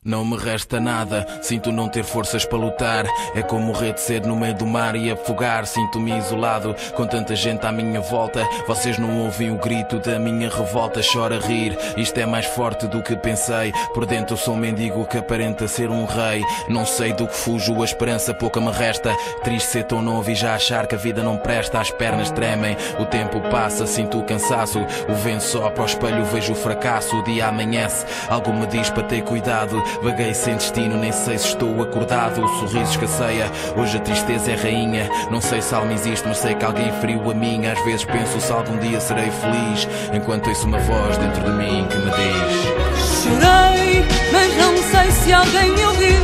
Não me resta nada, sinto não ter forças para lutar. É como morrer de sede no meio do mar e afogar. Sinto-me isolado, com tanta gente à minha volta. Vocês não ouvem o grito da minha revolta. Chora a rir, isto é mais forte do que pensei. Por dentro sou um mendigo que aparenta ser um rei. Não sei do que fujo, a esperança pouca me resta. Triste ser tão novo e já achar que a vida não presta. As pernas tremem, o tempo passa, sinto o cansaço. O vento sopra ao espelho, vejo o fracasso. O dia amanhece, algo me diz para ter cuidado. Vaguei sem destino, nem sei se estou acordado. O sorriso escasseia, hoje a tristeza é rainha. Não sei se alma existe, mas sei que alguém feriu a minha. Às vezes penso se algum dia serei feliz, enquanto ouço uma voz dentro de mim que me diz: chorei, mas não sei se alguém me ouviu,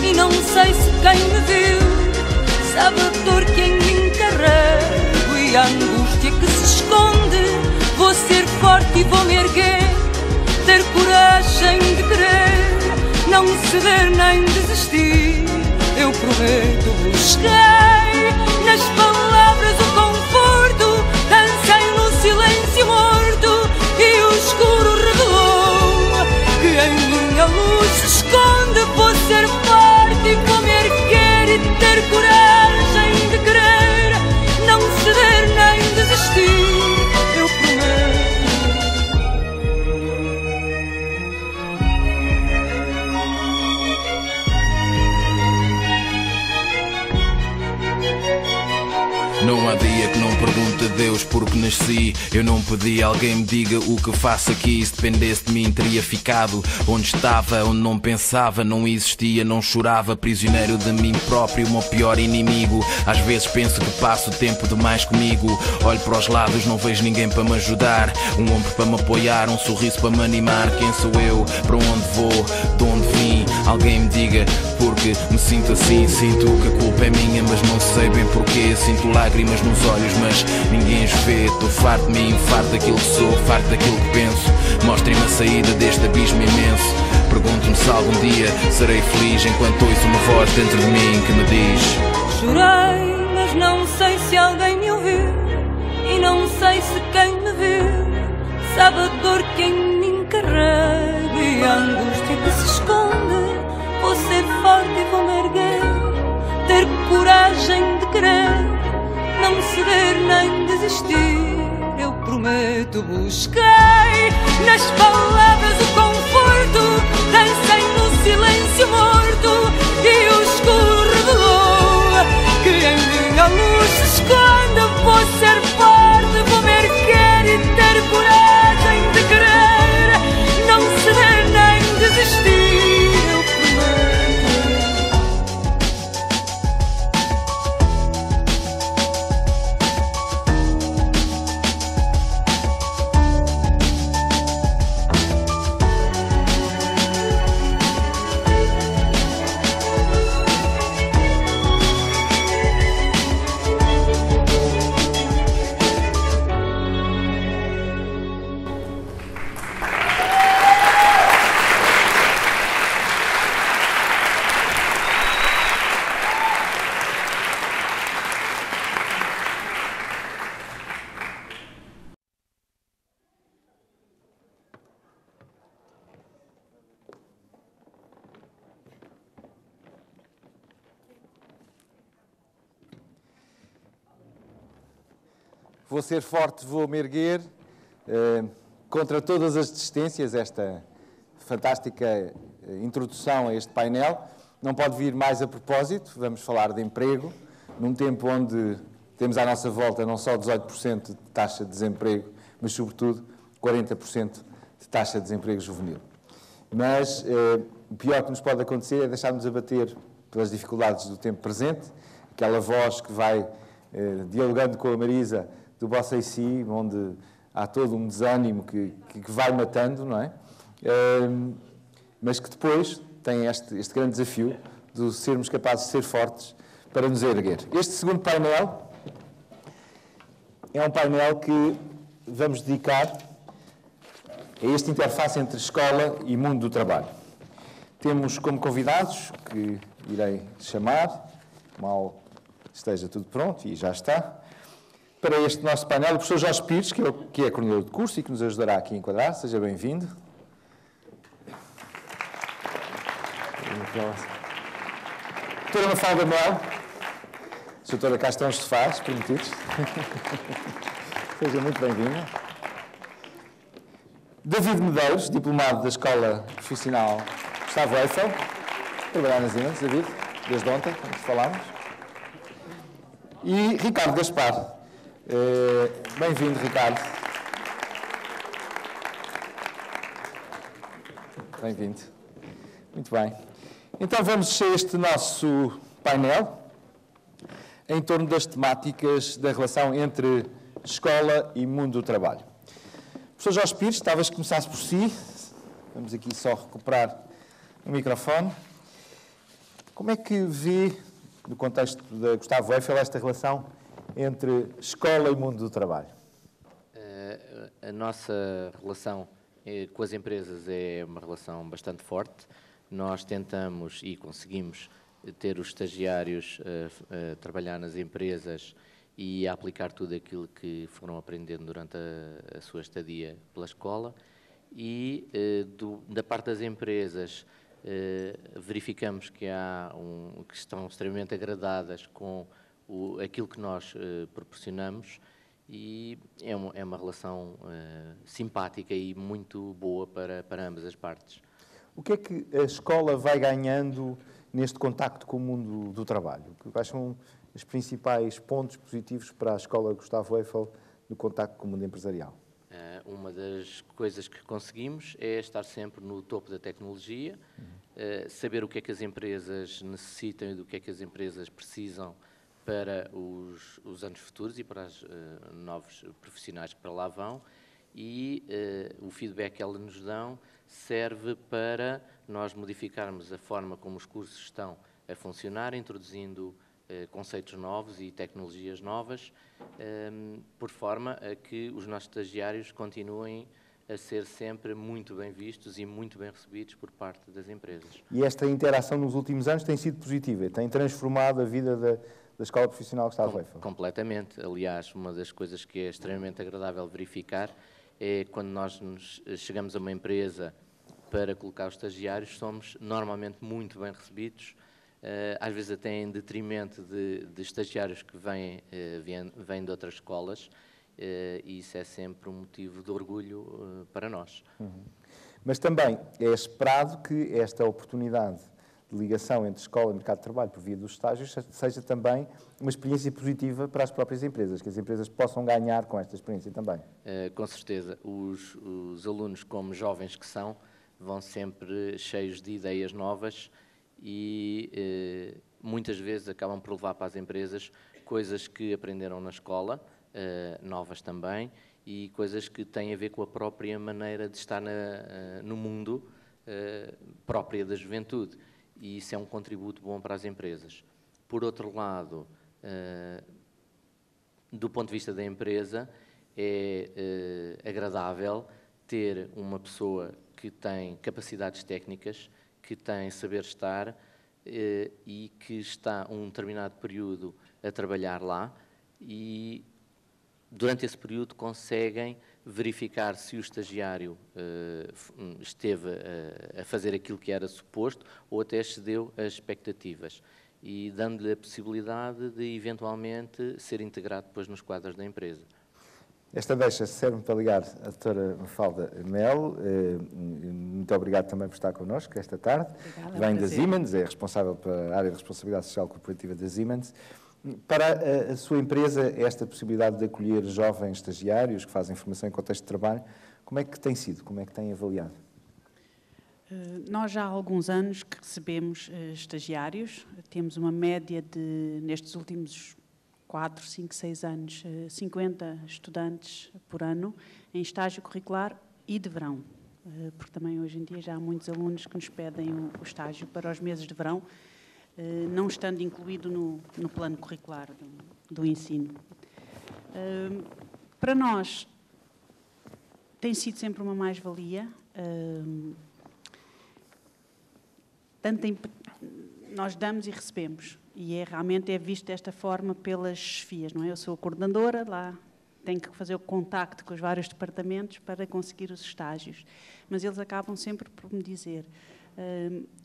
e não sei se quem me viu sabe a dor que em mim carrego e a angústia que se esconde. Vou ser forte e vou me erguer, ter coragem de querer, não ceder nem desistir. Eu prometo, busquei nas palavras o conforto, dancei no silêncio morto e o escuro revelou que em minha luz se esconde. Vou ser forte e vou me erguer e ter coragem de querer, não ceder nem desistir. Eu prometo. Não há dia que não pergunte a Deus porque nasci. Eu não pedi, alguém me diga o que faço aqui. Se dependesse de mim teria ficado onde estava, onde não pensava, não existia, não chorava. Prisioneiro de mim próprio, o meu pior inimigo. Às vezes penso que passo tempo demais comigo. Olho para os lados, não vejo ninguém para me ajudar. Um ombro para me apoiar, um sorriso para me animar. Quem sou eu? Para onde vou? De onde vim? Alguém me diga, porque me sinto assim. Sinto que a culpa é minha, mas não sei bem porquê. Sinto lágrimas nos olhos, mas ninguém as vê. Estou farto de mim, farto daquilo que sou, farto daquilo que penso. Mostrem-me a saída deste abismo imenso. Pergunto-me se algum dia serei feliz, enquanto ouço uma voz dentro de mim que me diz: chorei, mas não sei se alguém me ouviu, e não sei se quem me viu sabe a dor que em mim carrego e a angústia que se esconde. Vou ser forte e vou me erguer, ter coragem de querer, não ceder nem desistir. Eu prometo, busquei nas palavras o conforto, dancei no silêncio morto e o escuro revelou que em minha luz se esconde. Vou ser forte, vou me erguer e ter coragem de querer, não ceder nem desistir. Vou ser forte, vou me erguer, contra todas as desistências. Esta fantástica introdução a este painel não pode vir mais a propósito. Vamos falar de emprego, num tempo onde temos à nossa volta não só 18% de taxa de desemprego, mas, sobretudo, 40% de taxa de desemprego juvenil. Mas o pior que nos pode acontecer é deixar-nos abater pelas dificuldades do tempo presente, aquela voz que vai dialogando com a Marisa do Bossa e Si, onde há todo um desânimo que vai matando, não é? Mas que depois tem este grande desafio de sermos capazes de ser fortes para nos erguer. Este segundo painel é um painel que vamos dedicar a esta interface entre escola e mundo do trabalho. Temos como convidados, que irei chamar, mal esteja tudo pronto, e já está, para este nosso painel, o professor Jorge Pires, que é coordenador de curso e que nos ajudará aqui a enquadrar. Seja bem-vindo. Doutora Mafalda Mel. Doutora, cá estão os sofás permitidos. Seja muito bem-vinda. David Medeiros, diplomado da Escola Profissional Gustavo Eiffel. Trabalhar nas Siemens, David, desde ontem, como falámos. E Ricardo Gaspar. Bem-vindo, Ricardo. Bem-vindo. Muito bem. Então vamos a este nosso painel em torno das temáticas da relação entre escola e mundo do trabalho. Professor Jorge Pires, talvez começasse por si. Vamos aqui só recuperar o microfone. Como é que vê, no contexto da Gustavo Eiffel, esta relação entre escola e mundo do trabalho? A nossa relação com as empresas é uma relação bastante forte. Nós tentamos e conseguimos ter os estagiários a trabalhar nas empresas e a aplicar tudo aquilo que foram aprendendo durante a sua estadia pela escola. E da parte das empresas, verificamos que que estão extremamente agradadas com aquilo que nós proporcionamos, e é uma relação simpática e muito boa para ambas as partes. O que é que a escola vai ganhando neste contacto com o mundo do trabalho? Quais são os principais pontos positivos para a Escola Gustavo Eiffel no contacto com o mundo empresarial? Uma das coisas que conseguimos é estar sempre no topo da tecnologia, saber o que é que as empresas necessitam e do que é que as empresas precisam para os anos futuros e para os novos profissionais que para lá vão, e o feedback que elas nos dão serve para nós modificarmos a forma como os cursos estão a funcionar, introduzindo conceitos novos e tecnologias novas, por forma a que os nossos estagiários continuem a ser sempre muito bem vistos e muito bem recebidos por parte das empresas. E esta interação nos últimos anos tem sido positiva, tem transformado a vida da Escola Profissional Gustavo Eiffel? Completamente. Aliás, uma das coisas que é extremamente agradável verificar é quando nós chegamos a uma empresa para colocar os estagiários, somos normalmente muito bem recebidos, às vezes até em detrimento de estagiários que vêm de outras escolas, e isso é sempre um motivo de orgulho para nós. Mas também é esperado que esta oportunidade de ligação entre escola e mercado de trabalho por via dos estágios seja também uma experiência positiva para as próprias empresas, que as empresas possam ganhar com esta experiência também. Com certeza. Os alunos, como jovens que são, vão sempre cheios de ideias novas e muitas vezes acabam por levar para as empresas coisas que aprenderam na escola, novas também, e coisas que têm a ver com a própria maneira de estar no mundo própria da juventude. E isso é um contributo bom para as empresas. Por outro lado, do ponto de vista da empresa, é agradável ter uma pessoa que tem capacidades técnicas, que tem saber estar e que está um determinado período a trabalhar lá, e durante esse período conseguem verificar se o estagiário esteve a fazer aquilo que era suposto ou até excedeu as expectativas, e dando-lhe a possibilidade de eventualmente ser integrado depois nos quadros da empresa. Esta deixa serve para ligar a doutora Mafalda Mel. Muito obrigado também por estar connosco esta tarde. Obrigada, vem da Siemens, é responsável pela área de responsabilidade social corporativa da Siemens. Para a sua empresa, esta possibilidade de acolher jovens estagiários que fazem formação em contexto de trabalho, como é que tem sido? Como é que tem avaliado? Nós já há alguns anos que recebemos estagiários. Temos uma média de, nestes últimos 4, 5, 6 anos, 50 estudantes por ano em estágio curricular e de verão. Porque também hoje em dia já há muitos alunos que nos pedem o estágio para os meses de verão, não estando incluído no plano curricular do ensino. Para nós, tem sido sempre uma mais-valia. Nós damos e recebemos, e realmente é visto desta forma pelas chefias, não é? Eu sou a coordenadora, lá tenho que fazer o contacto com os vários departamentos para conseguir os estágios, mas eles acabam sempre por me dizer: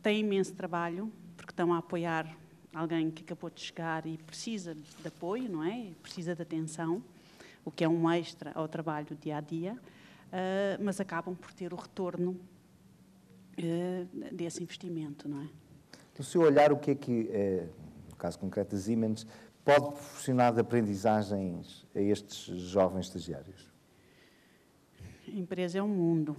Tem imenso trabalho, porque estão a apoiar alguém que acabou de chegar e precisa de apoio, não é? Precisa de atenção, o que é um extra ao trabalho dia-a-dia, mas acabam por ter o retorno desse investimento, não é? No seu olhar, o que é que, no caso concreto da Siemens, pode proporcionar de aprendizagens a estes jovens estagiários? A empresa é um mundo.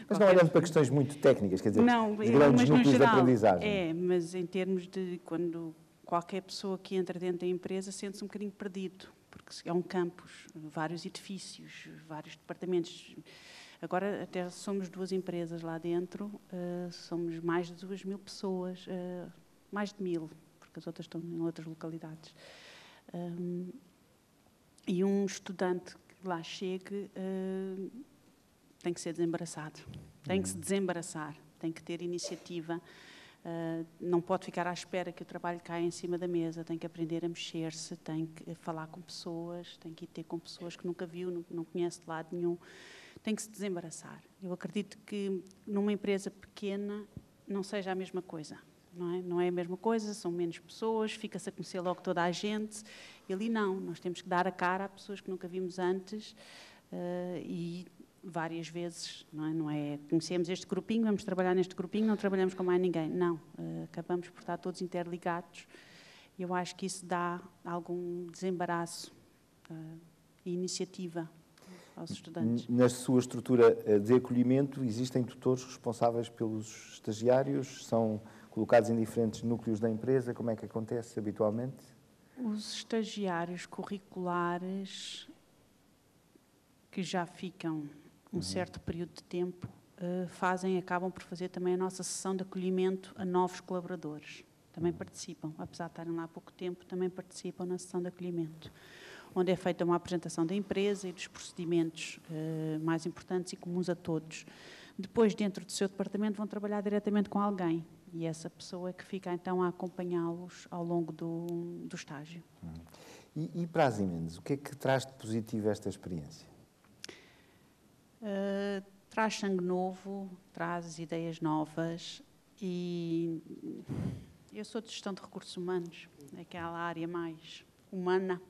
Mas não olhando para questões muito técnicas, quer dizer, não, os grandes mas núcleos no geral, de aprendizagem. mas em termos de quando qualquer pessoa que entra dentro da empresa sente-se um bocadinho perdido, porque é um campus, vários edifícios, vários departamentos. Agora até somos 2 empresas lá dentro, somos mais de 2.000 pessoas, mais de 1.000, porque as outras estão em outras localidades. E um estudante que lá chegue tem que ser desembaraçado, tem que se desembaraçar, tem que ter iniciativa, não pode ficar à espera que o trabalho caia em cima da mesa, tem que aprender a mexer-se, tem que falar com pessoas, tem que ir ter com pessoas que nunca viu, não conhece de lado nenhum, tem que se desembaraçar. Eu acredito que numa empresa pequena não seja a mesma coisa, não é? Não é a mesma coisa, são menos pessoas, fica-se a conhecer logo toda a gente, e ali não, nós temos que dar a cara a pessoas que nunca vimos antes e várias vezes, não é? Conhecemos este grupinho, vamos trabalhar neste grupinho, não trabalhamos com mais ninguém. Não, acabamos por estar todos interligados. E eu acho que isso dá algum desembaraço e iniciativa aos estudantes. Na sua estrutura de acolhimento, existem tutores responsáveis pelos estagiários? São colocados em diferentes núcleos da empresa? Como é que acontece habitualmente? Os estagiários curriculares que já ficam um certo período de tempo, acabam por fazer também a nossa sessão de acolhimento a novos colaboradores. Também participam, apesar de estarem lá há pouco tempo, também participam na sessão de acolhimento, onde é feita uma apresentação da empresa e dos procedimentos mais importantes e comuns a todos. Depois, dentro do seu departamento, vão trabalhar diretamente com alguém, e essa pessoa é que fica então a acompanhá-los ao longo do estágio. E para as Siemens, o que é que traz de positivo esta experiência? Traz sangue novo, traz ideias novas, e eu sou de gestão de recursos humanos, aquela área mais humana,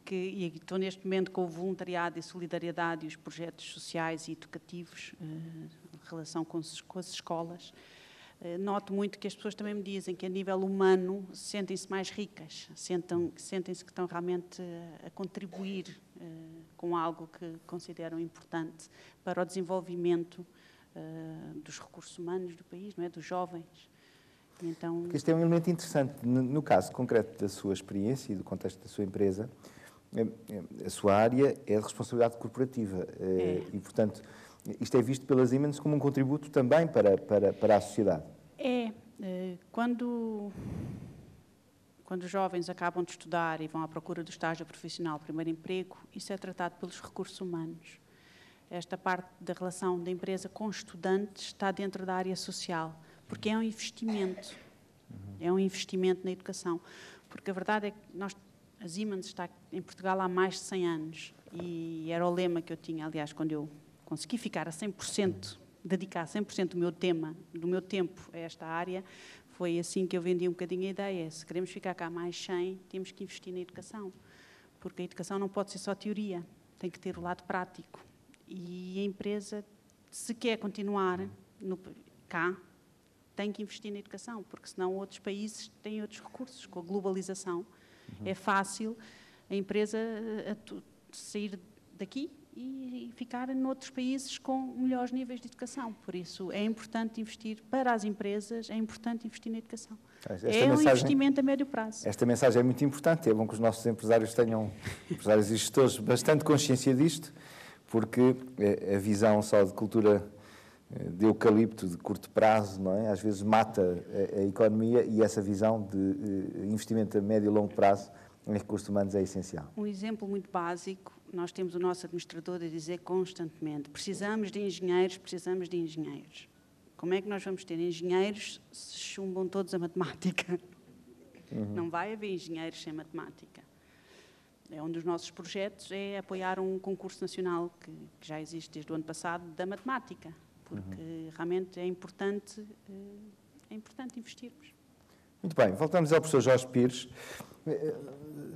e estou neste momento com o voluntariado e solidariedade e os projetos sociais e educativos, em relação com as escolas. Noto muito que as pessoas também me dizem que a nível humano sentem-se mais ricas, sentem-se que estão realmente a contribuir com algo que consideram importante para o desenvolvimento dos recursos humanos do país, não é? Dos jovens. Então, porque este é um elemento interessante. No caso concreto da sua experiência e do contexto da sua empresa, a sua área é de responsabilidade corporativa e, portanto, isto é visto pelas Siemens como um contributo também para a sociedade. Quando os jovens acabam de estudar e vão à procura do estágio profissional, primeiro emprego, isso é tratado pelos recursos humanos. Esta parte da relação da empresa com os estudantes está dentro da área social, porque é um investimento. É um investimento na educação. Porque a verdade é que a Siemens está em Portugal há mais de 100 anos e era o lema que eu tinha, aliás, quando eu consegui ficar a 100%, dedicar 100% do meu tempo a esta área, foi assim que eu vendi um bocadinho a ideia. Se queremos ficar cá mais 100, temos que investir na educação, porque a educação não pode ser só teoria, tem que ter o lado prático. E a empresa, se quer continuar cá, tem que investir na educação, porque senão outros países têm outros recursos. Com a globalização, é fácil a empresa sair daqui e ficar noutros países com melhores níveis de educação. Por isso, é importante investir para as empresas, é importante investir na educação. Um investimento a médio prazo. Esta mensagem é muito importante. É bom que os nossos empresários empresários e gestores, bastante consciência disto, porque a visão só de cultura de eucalipto de curto prazo, não é? Às vezes mata a economia, e essa visão de investimento a médio e longo prazo em recursos humanos é essencial. Um exemplo muito básico, nós temos o nosso administrador a dizer constantemente: precisamos de engenheiros, precisamos de engenheiros. Como é que nós vamos ter engenheiros se chumbam todos a matemática? Não vai haver engenheiros sem matemática. Um dos nossos projetos é apoiar um concurso nacional que já existe desde o ano passado da matemática, porque realmente é importante investirmos. Muito bem, voltamos ao professor Jorge Pires.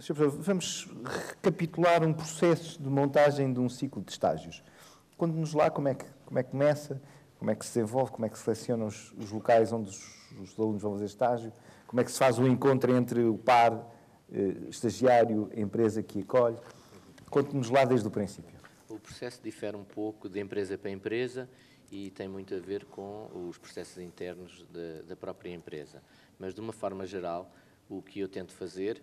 Sr. Professor, vamos recapitular um processo de montagem de um ciclo de estágios. Conte-nos lá como é que começa, como é que se desenvolve, como é que se selecionam os locais onde os alunos vão fazer estágio, como é que se faz o encontro entre o par, estagiário, a empresa que acolhe. Conte-nos lá desde o princípio. O processo difere um pouco de empresa para empresa e tem muito a ver com os processos internos da própria empresa. Mas, de uma forma geral, o que eu tento fazer,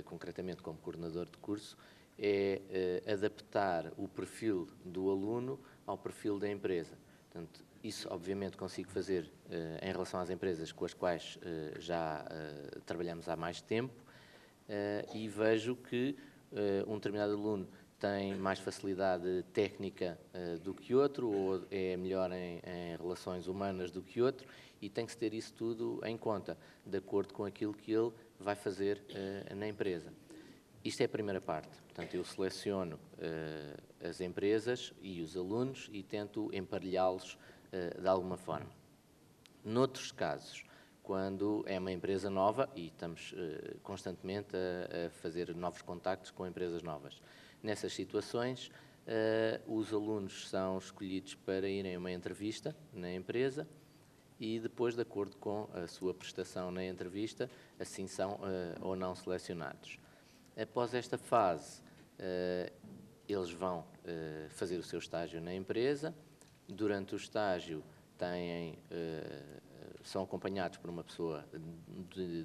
concretamente como coordenador de curso, é adaptar o perfil do aluno ao perfil da empresa. Portanto, isso, obviamente, consigo fazer em relação às empresas com as quais já trabalhamos há mais tempo e vejo que um determinado aluno tem mais facilidade técnica do que outro, ou é melhor em relações humanas do que outro, e tem que se ter isso tudo em conta, de acordo com aquilo que ele vai fazer na empresa. Isto é a primeira parte. Portanto, eu seleciono as empresas e os alunos e tento emparelhá-los de alguma forma. Noutros casos, quando é uma empresa nova, e estamos constantemente a fazer novos contactos com empresas novas, nessas situações, os alunos são escolhidos para irem a uma entrevista na empresa e depois, de acordo com a sua prestação na entrevista, assim são ou não selecionados. Após esta fase, eles vão fazer o seu estágio na empresa. Durante o estágio são acompanhados por uma pessoa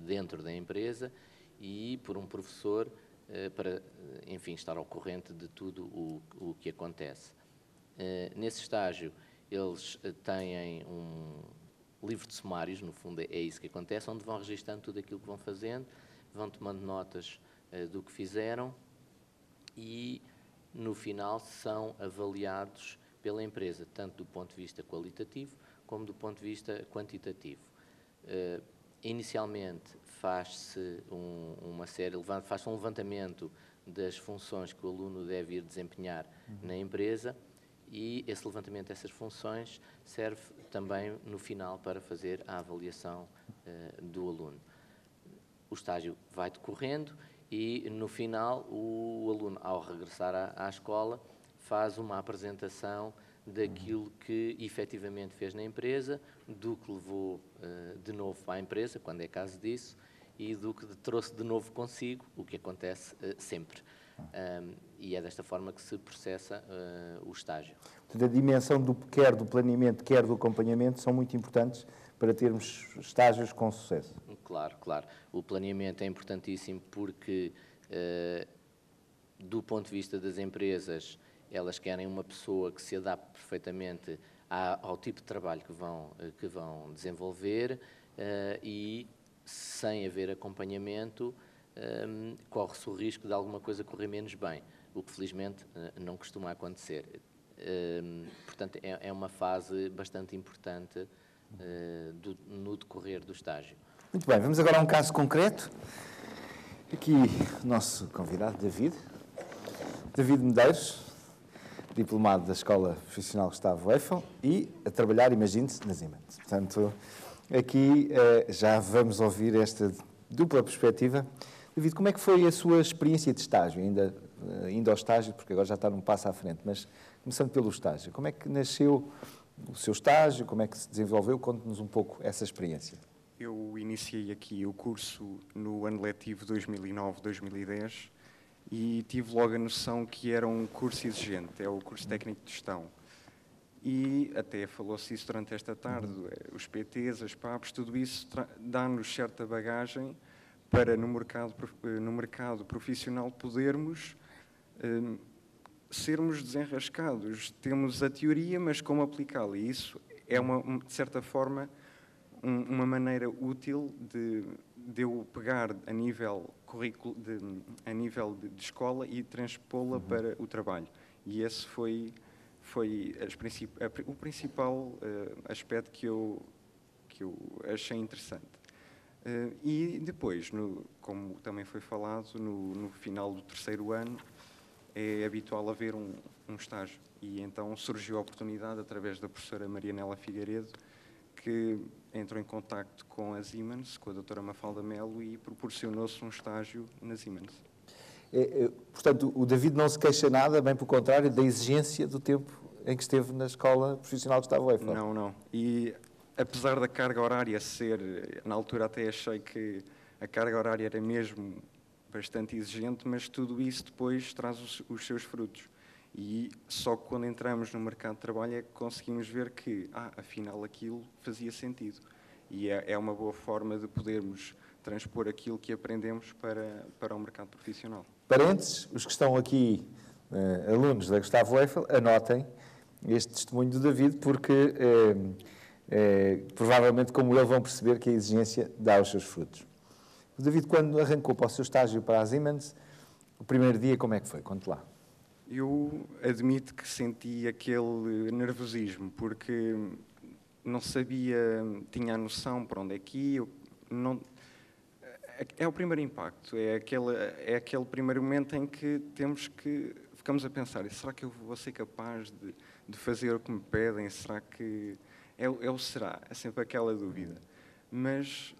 dentro da empresa e por um professor para, enfim, estar ao corrente de tudo o que acontece. Nesse estágio, eles têm um livro de sumários, no fundo é isso que acontece, onde vão registando tudo aquilo que vão fazendo, vão tomando notas do que fizeram e, no final, são avaliados pela empresa, tanto do ponto de vista qualitativo como do ponto de vista quantitativo. Inicialmente faz-se faz-se um levantamento das funções que o aluno deve ir desempenhar na empresa e esse levantamento dessas funções serve também no final para fazer a avaliação do aluno. O estágio vai decorrendo e no final o aluno, ao regressar à escola, faz uma apresentação daquilo que efetivamente fez na empresa, do que levou de novo à empresa, quando é caso disso, e do que trouxe de novo consigo, o que acontece sempre. E é desta forma que se processa o estágio. Portanto, a dimensão quer do planeamento, quer do acompanhamento são muito importantes para termos estágios com sucesso. Claro, claro. O planeamento é importantíssimo porque, do ponto de vista das empresas, elas querem uma pessoa que se adapte perfeitamente ao tipo de trabalho que vão desenvolver e, sem haver acompanhamento, corre-se o risco de alguma coisa correr menos bem, o que felizmente não costuma acontecer. Portanto, é uma fase bastante importante no decorrer do estágio. Muito bem, vamos agora a um caso concreto. Aqui o nosso convidado, David Medeiros, diplomado da Escola Profissional Gustavo Eiffel e a trabalhar, imagine-se, na Siemens. Portanto, aqui já vamos ouvir esta dupla perspectiva. David, como é que foi a sua experiência de estágio, ainda ao estágio, porque agora já está num passo à frente, mas começando pelo estágio, como é que nasceu o seu estágio, como é que se desenvolveu? Conte-nos um pouco essa experiência. Eu iniciei aqui o curso no ano letivo 2009-2010 e tive logo a noção que era um curso exigente, é o curso técnico de gestão. E até falou-se isso durante esta tarde, os PTs, as PAPs, tudo isso dá-nos certa bagagem para no mercado profissional podermos sermos desenrascados. Temos a teoria, mas como aplicá-la? E isso é, de certa forma, uma maneira útil de eu pegar a nível currículo, a nível de escola e transpô-la para o trabalho. E esse foi o principal aspecto que eu achei interessante. E depois, como também foi falado, no final do terceiro ano, é habitual haver um estágio. E então surgiu a oportunidade, através da professora Marianela Figueiredo, que entrou em contacto com a Siemens, com a doutora Mafalda Melo, e proporcionou-se um estágio na Siemens. Portanto, o David não se queixa nada, bem pelo contrário, da exigência do tempo em que esteve na Escola Profissional de Gustavo Eiffel. Não. E apesar da carga horária ser, na altura até achei que a carga horária era mesmo bastante exigente, mas tudo isso depois traz os seus frutos. E só quando entramos no mercado de trabalho é que conseguimos ver que, afinal, aquilo fazia sentido. E é uma boa forma de podermos transpor aquilo que aprendemos para o mercado profissional. Parentes, os que estão aqui, alunos da Gustavo Eiffel, anotem este testemunho do David, porque provavelmente, como ele, vão perceber que a exigência dá os seus frutos. O David, quando arrancou para o seu estágio para a Siemens, o primeiro dia, como é que foi? Conte lá. Eu admito que senti aquele nervosismo, porque não sabia, tinha a noção para onde é que ia. É o primeiro impacto, é aquele primeiro momento em que ficamos a pensar, será que eu vou ser capaz de fazer o que me pedem? Será que será? É sempre aquela dúvida. Mas,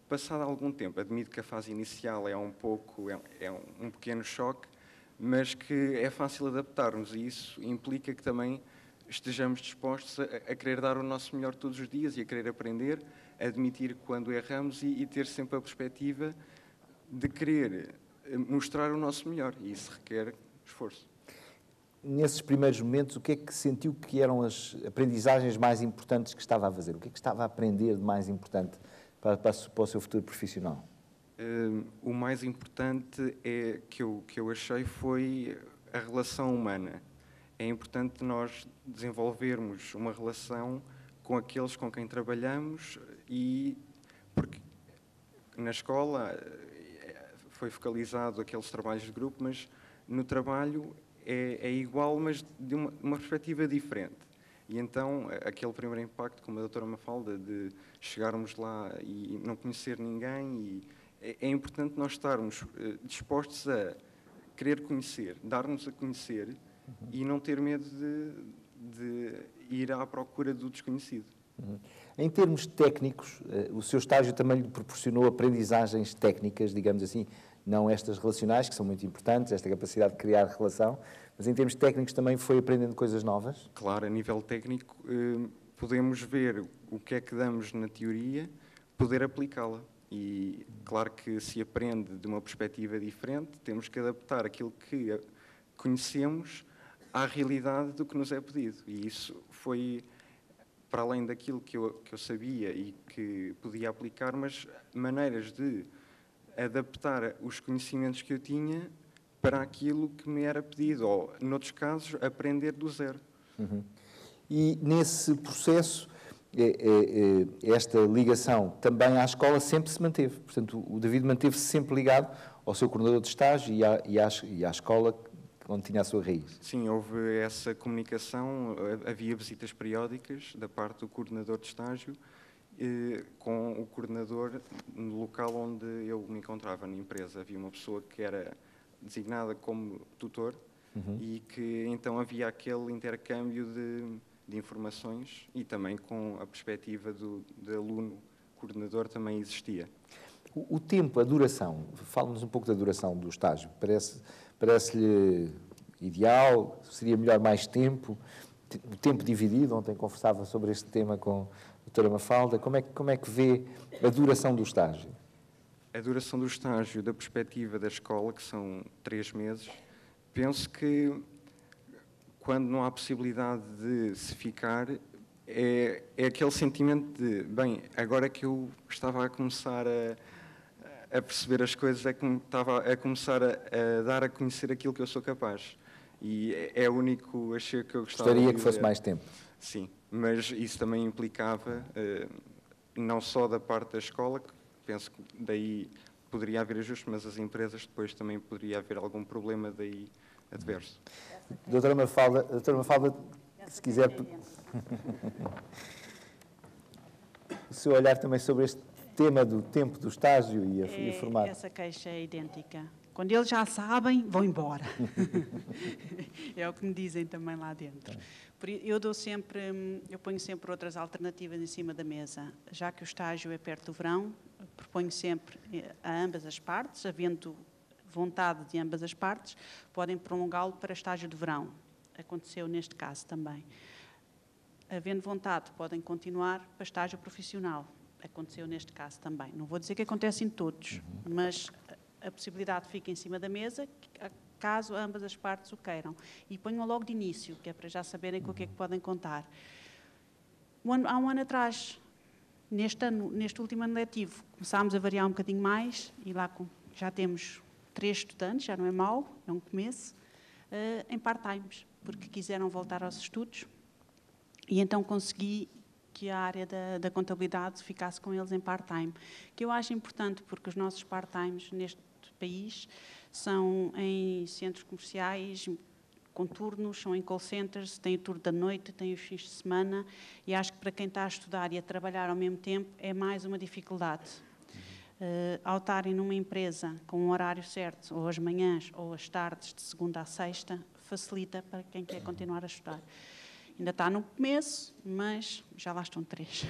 passado algum tempo, admito que a fase inicial é um pequeno choque, mas que é fácil adaptar-nos, e isso implica que também estejamos dispostos a querer dar o nosso melhor todos os dias e a querer aprender, a admitir quando erramos e ter sempre a perspectiva de querer mostrar o nosso melhor, e isso requer esforço. Nesses primeiros momentos, o que é que sentiu que eram as aprendizagens mais importantes que estava a fazer? O que é que estava a aprender de mais importante para o seu futuro profissional? O mais importante que eu achei foi a relação humana. É importante nós desenvolvermos uma relação com aqueles com quem trabalhamos, porque na escola foi focalizado aqueles trabalhos de grupo, mas no trabalho é igual, mas de uma perspectiva diferente. E então, aquele primeiro impacto, como a doutora Mafalda, de chegarmos lá e não conhecer ninguém, é importante nós estarmos dispostos a querer conhecer, dar-nos a conhecer e não ter medo de ir à procura do desconhecido. Em termos técnicos, o seu estágio também lhe proporcionou aprendizagens técnicas, digamos assim, não estas relacionais, que são muito importantes, esta capacidade de criar relação, mas em termos técnicos também foi aprendendo coisas novas? Claro, a nível técnico, podemos ver o que é que damos na teoria, poder aplicá-la. E claro que se aprende de uma perspectiva diferente, temos que adaptar aquilo que conhecemos à realidade do que nos é pedido. E isso foi para além daquilo que eu sabia e que podia aplicar, mas maneiras de adaptar os conhecimentos que eu tinha para aquilo que me era pedido, ou, noutros casos, aprender do zero. E nesse processo, esta ligação também à escola sempre se manteve. Portanto, o David manteve-se sempre ligado ao seu coordenador de estágio e à escola onde tinha a sua raiz. Sim, houve essa comunicação, havia visitas periódicas da parte do coordenador de estágio com o coordenador no local onde eu me encontrava na empresa. Havia uma pessoa que era designada como tutor e que então havia aquele intercâmbio de informações, e também com a perspectiva de aluno coordenador também existia. O tempo, a duração, fala-nos um pouco da duração do estágio. Parece-lhe ideal? Seria melhor mais tempo? O tempo dividido? Ontem conversava sobre este tema com a doutora Mafalda. Como é que vê a duração do estágio? A duração do estágio, da perspectiva da escola, que são 3 meses, penso que quando não há possibilidade de se ficar, é aquele sentimento de, bem, agora que eu estava a começar a perceber as coisas, é que estava a começar a dar a conhecer aquilo que eu sou capaz. E é o único achei que eu gostava de dizer. Que fosse mais tempo. Sim, mas isso também implicava, não só da parte da escola, que penso que daí poderia haver ajuste, mas as empresas depois também poderia haver algum problema daí adverso. Doutora Mafalda, se quiser... O seu olhar também sobre este tema do tempo do estágio e o formato. Essa queixa é idêntica. Quando eles já sabem, vão embora. É o que me dizem também lá dentro. Eu ponho sempre outras alternativas em cima da mesa. Já que o estágio é perto do verão, proponho sempre a ambas as partes, havendo vontade de ambas as partes, podem prolongá-lo para estágio de verão. Aconteceu neste caso também. Havendo vontade, podem continuar para estágio profissional. Aconteceu neste caso também. Não vou dizer que acontece em todos, mas a possibilidade fica em cima da mesa, caso ambas as partes o queiram. E ponham logo de início, que é para já saberem com o que é que podem contar. Há um ano atrás, neste último ano letivo, começámos a variar um bocadinho mais, e lá já temos 3 estudantes, já não é mau, é um começo, em part-times, porque quiseram voltar aos estudos, e então consegui que a área da contabilidade ficasse com eles em part-time, que eu acho importante, porque os nossos part-times neste país são em centros comerciais, com turnos, são em call centers, têm o turno da noite, têm os fins de semana, e acho que para quem está a estudar e a trabalhar ao mesmo tempo é mais uma dificuldade. Ao estarem numa empresa com um horário certo, ou as manhãs ou as tardes, de segunda a sexta, facilita para quem quer continuar a estudar. Ainda está no começo, mas já lá estão 3.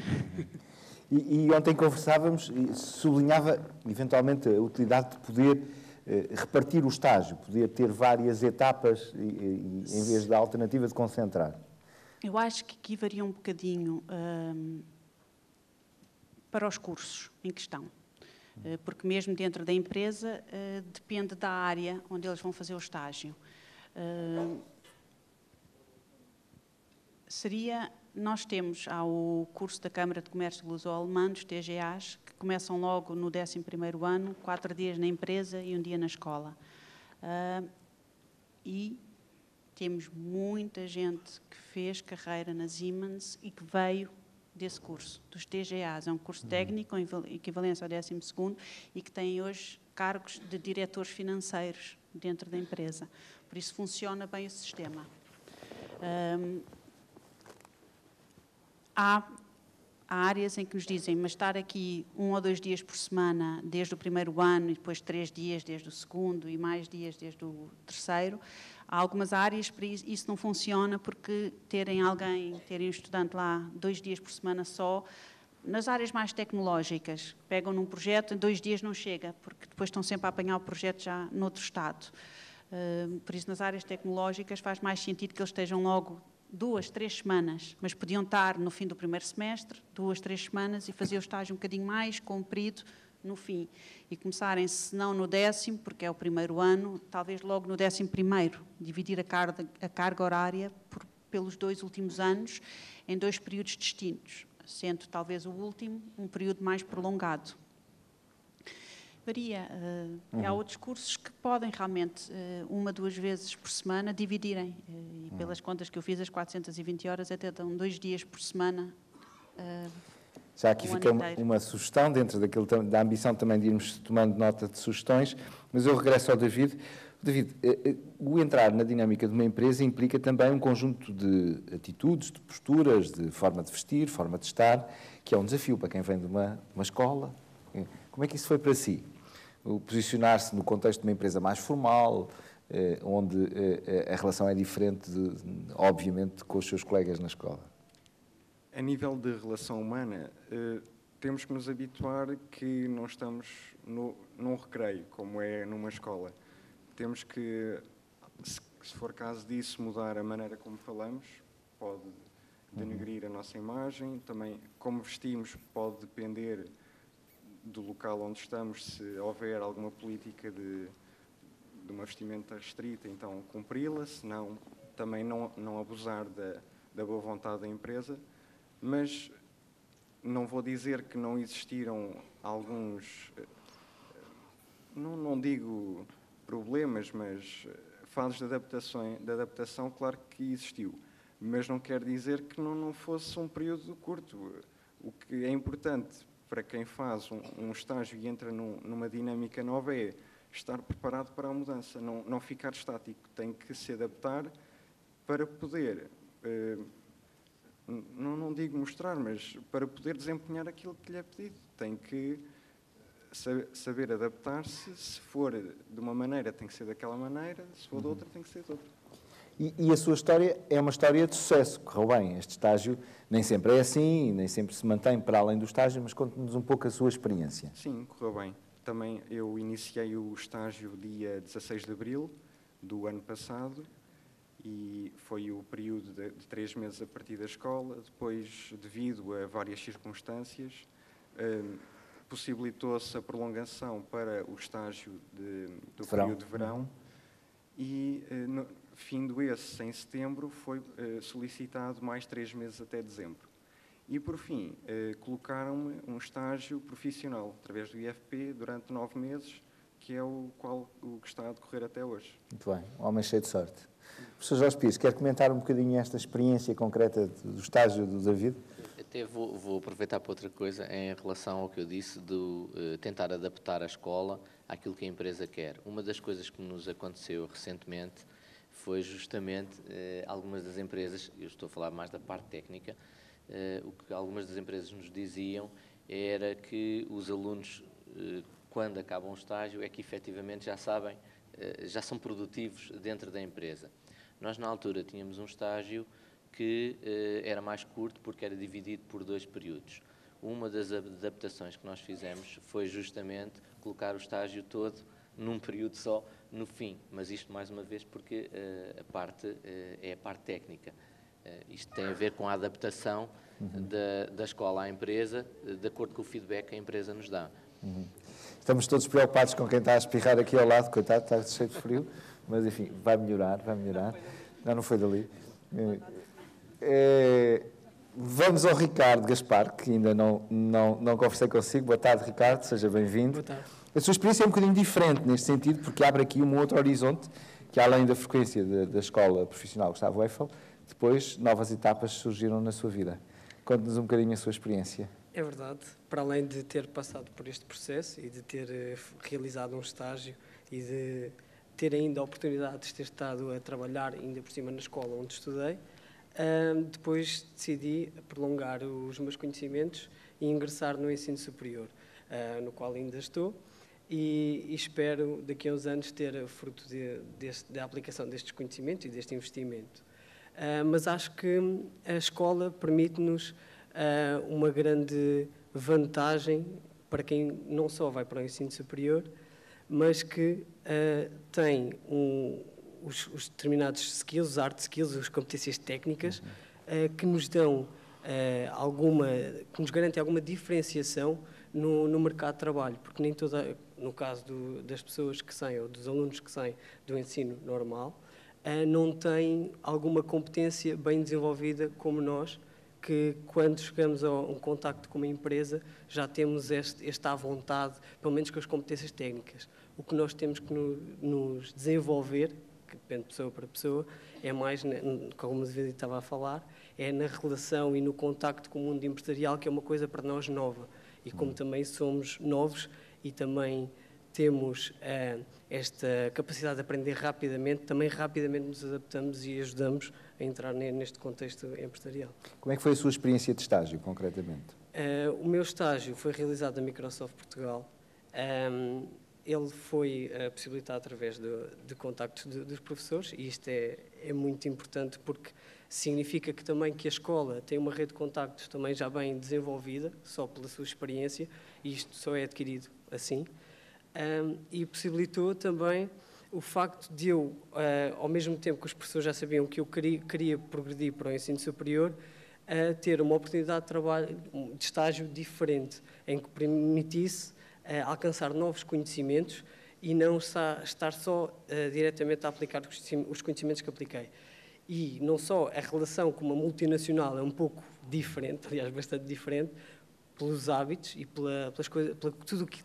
E ontem conversávamos e sublinhava, eventualmente, a utilidade de poder repartir o estágio, poder ter várias etapas em vez da alternativa de concentrar. Eu acho que aqui varia um bocadinho para os cursos em questão. Porque mesmo dentro da empresa, depende da área onde eles vão fazer o estágio. Nós temos o curso da Câmara de Comércio Luso-Alemã, os TGAs, que começam logo no 11º ano, 4 dias na empresa e 1 dia na escola. E temos muita gente que fez carreira na Siemens e que veio desse curso, dos TGAs. É um curso técnico, com equivalência ao 12º, e que tem hoje cargos de diretores financeiros dentro da empresa. Por isso funciona bem o sistema. Há áreas em que nos dizem, mas estar aqui 1 ou 2 dias por semana desde o 1º ano e depois 3 dias desde o 2º e mais dias desde o 3º, há algumas áreas para isso não funciona, porque terem um estudante lá 2 dias por semana só, nas áreas mais tecnológicas, pegam num projeto, em 2 dias não chega, porque depois estão sempre a apanhar o projeto já noutro estado. Por isso, nas áreas tecnológicas faz mais sentido que eles estejam logo 2, 3 semanas, mas podiam estar no fim do 1º semestre, 2, 3 semanas, e fazer o estágio um bocadinho mais comprido no fim. E começarem, se não no 10º, porque é o 1º ano, talvez logo no 11º, dividir a carga horária pelos 2 últimos anos em 2 períodos distintos, sendo talvez o último um período mais prolongado. Varia. Há outros cursos que podem realmente, 1 a 2 vezes por semana, dividirem. E pelas contas que eu fiz, as 420 horas até dão 2 dias por semana. Já aqui fica uma sugestão, dentro da ambição também de irmos tomando nota de sugestões, mas eu regresso ao David. David, o entrar na dinâmica de uma empresa implica também um conjunto de atitudes, de posturas, de forma de vestir, forma de estar, que é um desafio para quem vem de uma escola. Como é que isso foi para si? O posicionar-se no contexto de uma empresa mais formal, onde a relação é diferente, obviamente, com os seus colegas na escola. A nível de relação humana, temos que nos habituar que não estamos num recreio, como é numa escola. Temos que, se for caso disso, mudar a maneira como falamos, pode denegrir a nossa imagem. Também, como vestimos, pode depender do local onde estamos. Se houver alguma política de uma vestimenta restrita, então cumpri-la, senão também não abusar da boa vontade da empresa. Mas não vou dizer que não existiram alguns, não digo problemas, mas fases de adaptação, claro que existiu. Mas não quer dizer que não fosse um período curto. O que é importante para quem faz um estágio e entra numa dinâmica nova é estar preparado para a mudança, não ficar estático. Tem que se adaptar para poder, não digo mostrar, mas para poder desempenhar aquilo que lhe é pedido. Tem que saber adaptar-se, se for de uma maneira tem que ser daquela maneira, se for de outra tem que ser de outra. E a sua história é uma história de sucesso, correu bem. Este estágio nem sempre é assim, nem sempre se mantém para além do estágio, mas conte-nos um pouco a sua experiência. Sim, correu bem. Também eu iniciei o estágio dia 16 de abril do ano passado e foi o período de 3 meses a partir da escola. Depois, devido a várias circunstâncias, possibilitou-se a prolongação para o estágio do período de verão e, findo esse em setembro, foi solicitado mais 3 meses até dezembro. E, por fim, colocaram-me um estágio profissional, através do IFP, durante 9 meses, que é o que está a decorrer até hoje. Muito bem, um homem cheio de sorte. Professor Jorge Pires, quer comentar um bocadinho esta experiência concreta do estágio do David? Até vou aproveitar para outra coisa, em relação ao que eu disse, de tentar adaptar a escola àquilo que a empresa quer. Uma das coisas que nos aconteceu recentemente foi justamente algumas das empresas, eu estou a falar mais da parte técnica, o que algumas das empresas nos diziam era que os alunos, quando acabam o estágio, é que efetivamente já sabem, já são produtivos dentro da empresa. Nós, na altura, tínhamos um estágio que era mais curto porque era dividido por 2 períodos. Uma das adaptações que nós fizemos foi justamente colocar o estágio todo num período só, no fim, mas isto mais uma vez porque é a parte técnica. Isto tem a ver com a adaptação da escola à empresa, de acordo com o feedback que a empresa nos dá. Estamos todos preocupados com quem está a espirrar aqui ao lado, coitado, está cheio de frio, mas enfim, vai melhorar. Não foi dali. Vamos ao Ricardo Gaspar, que ainda não conversei consigo. Boa tarde, Ricardo, seja bem-vindo. Boa tarde. A sua experiência é um bocadinho diferente neste sentido, porque abre aqui um outro horizonte, que além da frequência da Escola Profissional Gustavo Eiffel, depois novas etapas surgiram na sua vida. Conte-nos um bocadinho a sua experiência. É verdade. Para além de ter passado por este processo e de ter realizado um estágio e de ter ainda a oportunidade de ter estado a trabalhar ainda por cima na escola onde estudei, depois decidi prolongar os meus conhecimentos e ingressar no ensino superior, no qual ainda estou, e espero daqui a uns anos ter fruto da aplicação destes conhecimentos e deste investimento. Mas acho que a escola permite-nos uma grande vantagem para quem não só vai para o ensino superior, mas que tem os determinados skills, os hard skills, as competências técnicas, que nos dão que nos garantem alguma diferenciação no mercado de trabalho, porque nem toda, no caso das pessoas que saem, ou dos alunos que saem do ensino normal, não têm alguma competência bem desenvolvida como nós, que quando chegamos a um contacto com uma empresa já temos esta vontade, pelo menos com as competências técnicas. O que nós temos que nos desenvolver, que depende de pessoa para pessoa, é mais, como a David estava a falar, é na relação e no contacto com o mundo empresarial, que é uma coisa para nós nova. E como também somos novos e também temos esta capacidade de aprender rapidamente, também rapidamente nos adaptamos e ajudamos a entrar neste contexto empresarial. Como é que foi a sua experiência de estágio, concretamente? O meu estágio foi realizado na Microsoft Portugal. Ele foi possibilitado através de contactos dos professores, e isto é muito importante porque significa que também que a escola tem uma rede de contactos também já bem desenvolvida, só pela sua experiência, e isto só é adquirido assim. E possibilitou também o facto de eu, ao mesmo tempo que os professores já sabiam que eu queria progredir para o ensino superior, ter uma oportunidade de trabalho, de estágio diferente, em que permitisse alcançar novos conhecimentos e não estar só diretamente a aplicar os conhecimentos que apliquei. E não só a relação com uma multinacional é um pouco diferente, aliás, bastante diferente, pelos hábitos e pelas coisas,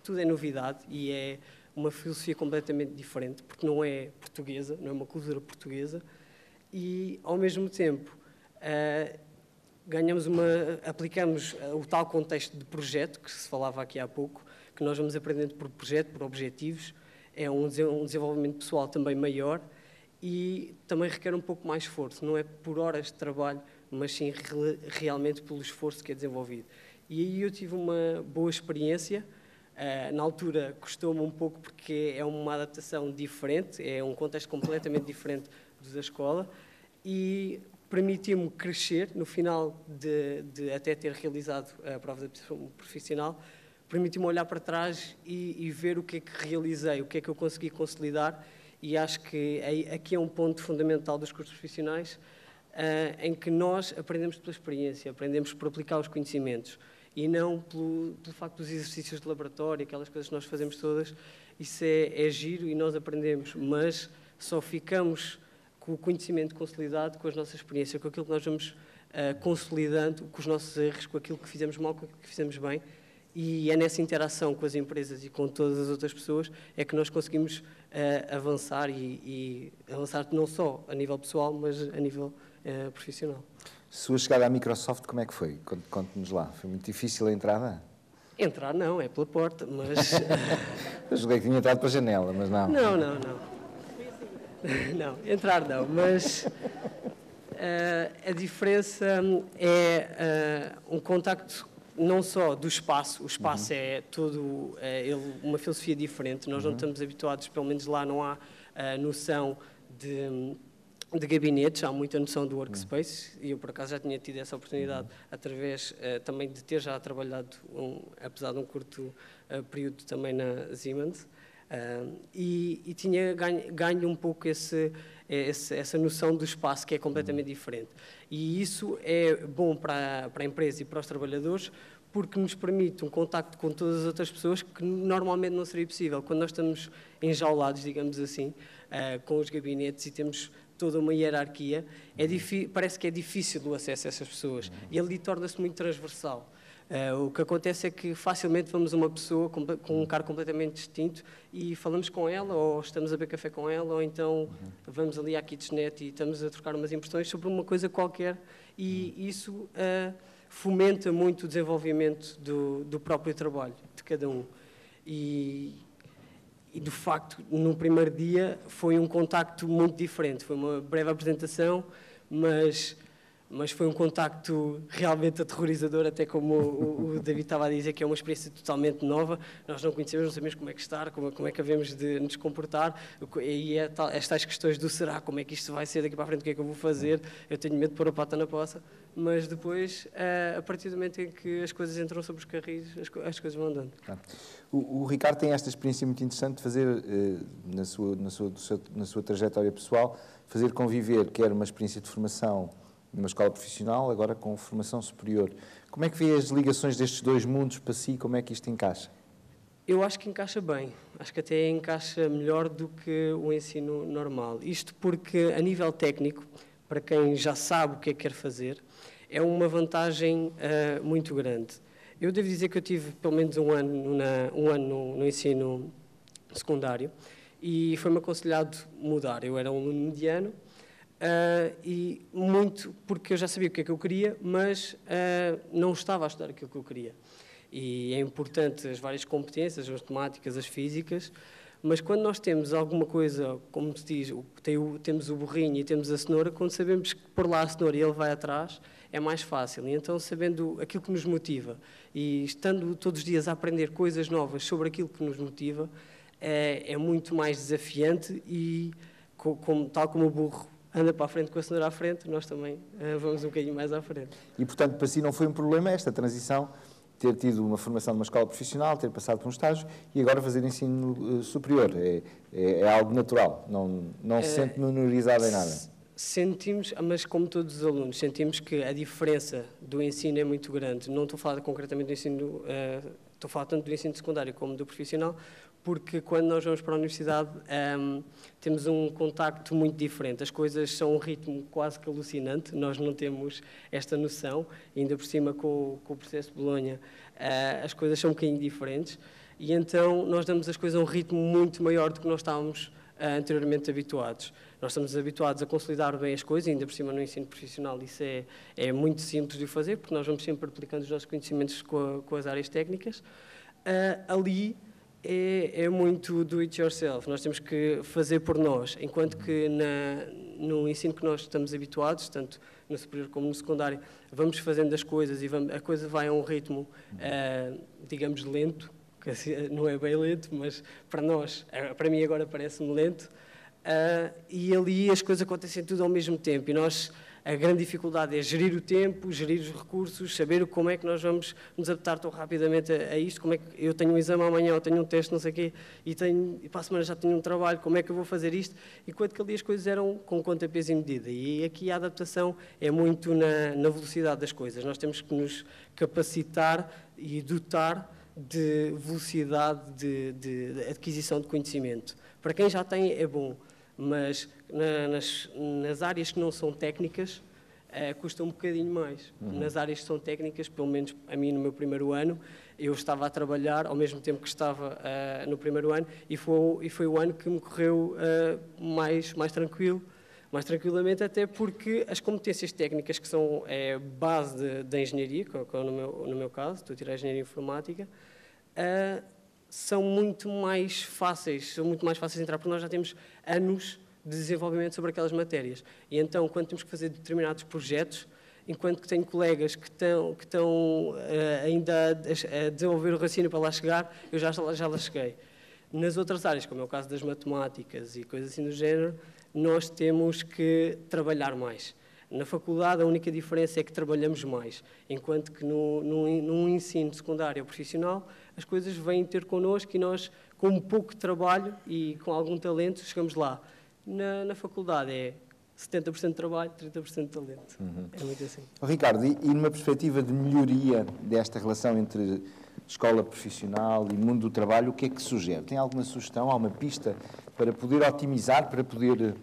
tudo é novidade e é uma filosofia completamente diferente, porque não é portuguesa, não é uma cultura portuguesa, e ao mesmo tempo aplicamos o tal contexto de projeto que se falava aqui há pouco, que nós vamos aprendendo por projeto, por objetivos, é um desenvolvimento pessoal também maior e também requer um pouco mais esforço, não é por horas de trabalho, mas sim realmente pelo esforço que é desenvolvido. E aí eu tive uma boa experiência Na altura custou-me um pouco porque é uma adaptação diferente, é um contexto completamente diferente do da escola e permitiu-me crescer no final de até ter realizado a prova de aptidão profissional, permitiu-me olhar para trás e ver o que é que realizei, o que é que eu consegui consolidar e acho que aqui é um ponto fundamental dos cursos profissionais em que nós aprendemos pela experiência, aprendemos por aplicar os conhecimentos e não pelo facto dos exercícios de laboratório, aquelas coisas que nós fazemos todas. Isso é giro e nós aprendemos, mas só ficamos com o conhecimento consolidado, com as nossas experiências, com aquilo que nós vamos consolidando, com os nossos erros, com aquilo que fizemos mal, com aquilo que fizemos bem. E é nessa interação com as empresas e com todas as outras pessoas é que nós conseguimos avançar e avançar não só a nível pessoal, mas a nível profissional. Sua chegada à Microsoft, como é que foi? Conte-nos lá. Foi muito difícil a entrada? Entrar não, é pela porta, mas... Eu julguei que tinha entrado pela janela, mas não. Não. Não, entrar não, mas a diferença é um contacto não só do espaço, o espaço é todo uma filosofia diferente, nós não estamos habituados, pelo menos lá não há noção de gabinetes, há muita noção do workspace e eu por acaso já tinha tido essa oportunidade através também de ter já trabalhado, apesar de um curto período também na Siemens, e tinha ganho um pouco essa noção do espaço que é completamente diferente. E isso é bom para a empresa e para os trabalhadores porque nos permite um contacto com todas as outras pessoas que normalmente não seria possível. Quando nós estamos enjaulados, digamos assim, com os gabinetes e temos toda uma hierarquia, parece que é difícil o acesso a essas pessoas e ali torna-se muito transversal. O que acontece é que facilmente vamos a uma pessoa com um cargo completamente distinto e falamos com ela, ou estamos a beber café com ela, ou então vamos ali à kitchenette e estamos a trocar umas impressões sobre uma coisa qualquer e isso fomenta muito o desenvolvimento do próprio trabalho de cada um. E de facto, no primeiro dia foi um contacto muito diferente, foi uma breve apresentação, mas foi um contacto realmente aterrorizador, até como o David estava a dizer, que é uma experiência totalmente nova, nós não conhecemos, não sabemos como é que estar, como é que havemos de nos comportar, e estas questões do será, como é que isto vai ser daqui para a frente, o que é que eu vou fazer, eu tenho medo de pôr a pata na poça, mas depois, a partir do momento em que as coisas entram sobre os carris, as coisas vão andando. O Ricardo tem esta experiência muito interessante de fazer, na sua trajetória pessoal, fazer conviver, quer uma experiência de formação numa escola profissional, agora com formação superior. Como é que vê as ligações destes dois mundos para si? Como é que isto encaixa? Eu acho que encaixa bem. Acho que até encaixa melhor do que o ensino normal. Isto porque, a nível técnico, para quem já sabe o que é que quer fazer, é uma vantagem muito grande. Eu devo dizer que eu tive pelo menos um ano no ensino secundário e foi-me aconselhado mudar. Eu era um aluno mediano, e muito porque eu já sabia o que é que eu queria, mas não estava a estudar aquilo que eu queria. E é importante as várias competências, as matemáticas, as físicas, mas quando nós temos alguma coisa, como se diz, temos o burrinho e temos a cenoura, quando sabemos que por lá a cenoura e ele vai atrás, é mais fácil. E então, sabendo aquilo que nos motiva e estando todos os dias a aprender coisas novas sobre aquilo que nos motiva, é muito mais desafiante e, tal como o burro anda para a frente com a cenoura à frente, nós também vamos um bocadinho mais à frente. E, portanto, para si não foi um problema esta transição, ter tido uma formação numa escola profissional, ter passado por um estágio e agora fazer ensino superior? É algo natural? Não se sente menorizado em nada? Sentimos, mas como todos os alunos, sentimos que a diferença do ensino é muito grande. Não estou a falar concretamente do ensino, estou a falar tanto do ensino secundário como do profissional, porque quando nós vamos para a universidade temos um contacto muito diferente. As coisas são um ritmo quase que alucinante, nós não temos esta noção, ainda por cima com o processo de Bolonha as coisas são um bocadinho diferentes e então nós damos as coisas a um ritmo muito maior do que nós estávamos anteriormente habituados. Nós estamos habituados a consolidar bem as coisas, ainda por cima no ensino profissional isso é muito simples de o fazer, porque nós vamos sempre aplicando os nossos conhecimentos com as áreas técnicas. Ali é muito do it yourself, nós temos que fazer por nós, enquanto que no ensino que nós estamos habituados, tanto no superior como no secundário, vamos fazendo as coisas e a coisa vai a um ritmo, digamos, lento, que não é bem lento, mas para nós, para mim agora parece-me lento, e ali as coisas acontecem tudo ao mesmo tempo, e a grande dificuldade é gerir o tempo, gerir os recursos, saber como é que nós vamos nos adaptar tão rapidamente a isto, como é que eu tenho um exame amanhã, ou tenho um teste, não sei o quê, e para a semana já tenho um trabalho, como é que eu vou fazer isto? Enquanto que ali as coisas eram com conta, peso e medida. E aqui a adaptação é muito na velocidade das coisas. Nós temos que nos capacitar e dotar de velocidade de aquisição de conhecimento. Para quem já tem é bom, mas nas áreas que não são técnicas, custa um bocadinho mais. Nas áreas que são técnicas, pelo menos a mim no meu primeiro ano, eu estava a trabalhar ao mesmo tempo que estava no primeiro ano, e foi o ano que me correu mais tranquilamente, até porque as competências técnicas, que são base da engenharia, que é no meu caso, estou a tirar a engenharia informática, são muito mais fáceis de entrar, porque nós já temos anos de desenvolvimento sobre aquelas matérias. E então, quando temos que fazer determinados projetos, enquanto que tenho colegas que estão ainda a desenvolver o raciocínio para lá chegar, eu já lá cheguei. Nas outras áreas, como é o caso das matemáticas e coisas assim do género, nós temos que trabalhar mais. Na faculdade, a única diferença é que trabalhamos mais, enquanto que num ensino secundário ou profissional, as coisas vêm ter connosco e nós, com um pouco de trabalho e com algum talento, chegamos lá. Na faculdade é 70% de trabalho, 30% de talento. É muito assim. Ricardo, e numa perspectiva de melhoria desta relação entre escola profissional e mundo do trabalho, o que é que sugere? Tem alguma sugestão, alguma pista para poder otimizar, para poder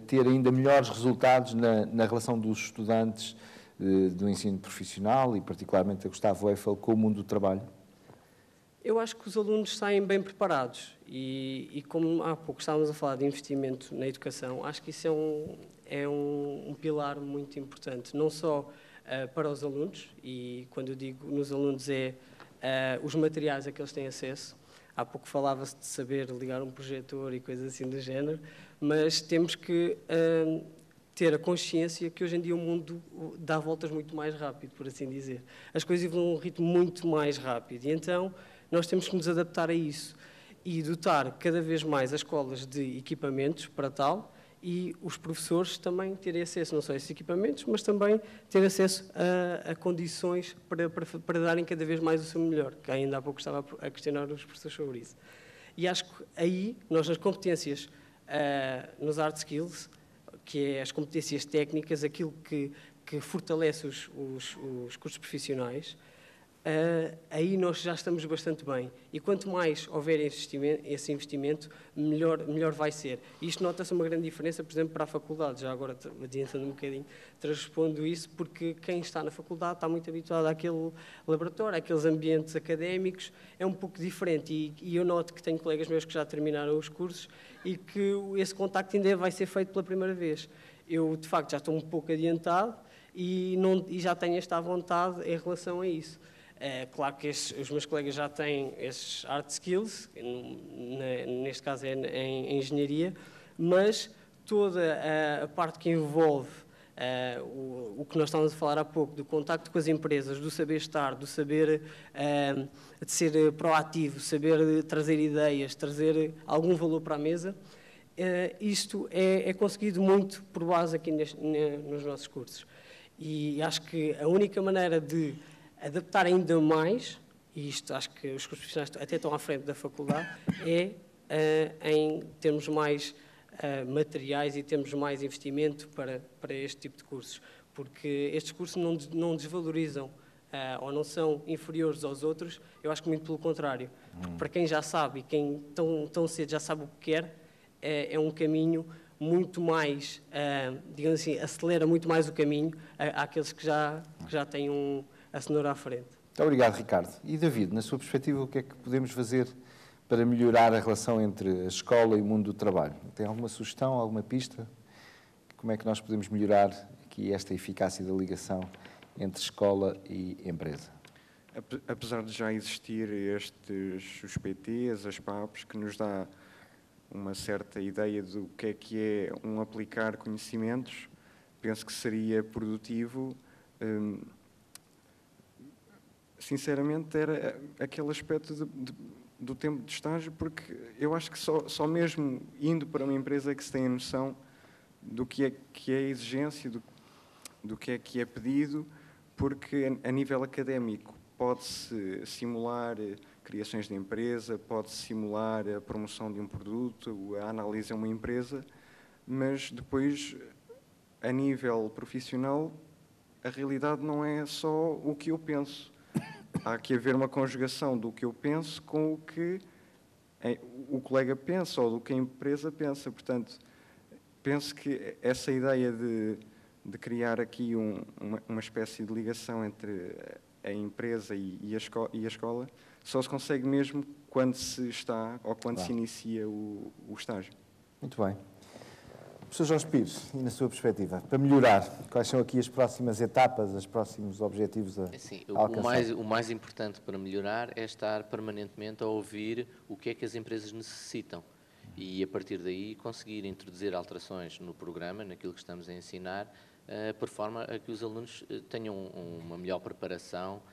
ter ainda melhores resultados na relação dos estudantes do ensino profissional e particularmente a Gustavo Eiffel com o mundo do trabalho? Eu acho que os alunos saem bem preparados e como há pouco estávamos a falar de investimento na educação, acho que isso é um pilar muito importante, não só para os alunos, e quando eu digo nos alunos os materiais a que eles têm acesso. Há pouco falava-se de saber ligar um projetor e coisas assim do género, mas temos que ter a consciência que hoje em dia o mundo dá voltas muito mais rápido, por assim dizer. As coisas evoluem a um ritmo muito mais rápido e então nós temos que nos adaptar a isso e dotar cada vez mais as escolas de equipamentos para tal e os professores também terem acesso não só a esses equipamentos, mas também ter acesso a condições para darem cada vez mais o seu melhor, que ainda há pouco estava a questionar os professores sobre isso. E acho que aí, nós nas competências, nos hard skills, que é as competências técnicas, aquilo que fortalece os cursos profissionais, aí nós já estamos bastante bem. E quanto mais houver esse investimento, melhor vai ser. E isto nota-se uma grande diferença, por exemplo, para a faculdade. Já agora, adiantando um bocadinho, respondo isso porque quem está na faculdade está muito habituado àquele laboratório, àqueles ambientes académicos, é um pouco diferente. E eu noto que tenho colegas meus que já terminaram os cursos e que esse contacto ainda vai ser feito pela primeira vez. Eu, de facto, já estou um pouco adiantado e já tenho esta vontade em relação a isso. Claro que os meus colegas já têm esses hard skills, neste caso é em engenharia, mas toda a parte que envolve o que nós estávamos a falar há pouco, do contacto com as empresas, do saber estar, do saber de ser proativo, saber trazer ideias, trazer algum valor para a mesa, isto é conseguido muito por base aqui nos nossos cursos. E acho que a única maneira de adaptar ainda mais, e isto acho que os cursos profissionais até estão à frente da faculdade, em termos mais materiais e termos mais investimento para este tipo de cursos, porque estes cursos não desvalorizam ou não são inferiores aos outros, eu acho que muito pelo contrário, porque para quem já sabe e quem tão cedo já sabe o que quer, é um caminho muito mais, digamos assim, acelera muito mais o caminho àqueles que já têm a cenoura à frente. Muito obrigado, Ricardo. E David, na sua perspectiva, o que é que podemos fazer para melhorar a relação entre a escola e o mundo do trabalho? Tem alguma sugestão, alguma pista? Como é que nós podemos melhorar aqui esta eficácia da ligação entre escola e empresa? Apesar de já existir os PTs, as PAPs, que nos dá uma certa ideia do que é um aplicar conhecimentos, penso que seria produtivo sinceramente, era aquele aspecto do tempo de estágio, porque eu acho que só mesmo indo para uma empresa é que se tem a noção do que é a exigência, do que é pedido, porque a nível académico pode-se simular criações de empresa, pode-se simular a promoção de um produto, a análise a uma empresa, mas depois, a nível profissional, a realidade não é só o que eu penso. Há que haver uma conjugação do que eu penso com o que o colega pensa ou do que a empresa pensa. Portanto, penso que essa ideia de criar aqui uma espécie de ligação entre a empresa e a escola só se consegue mesmo quando se está ou quando se inicia o estágio. Muito bem. Professor Jorge Pires, e na sua perspectiva, para melhorar, quais são aqui as próximas etapas, os próximos objetivos a alcançar? O mais importante para melhorar é estar permanentemente a ouvir o que é que as empresas necessitam e, a partir daí, conseguir introduzir alterações no programa, naquilo que estamos a ensinar, por forma a que os alunos tenham uma melhor preparação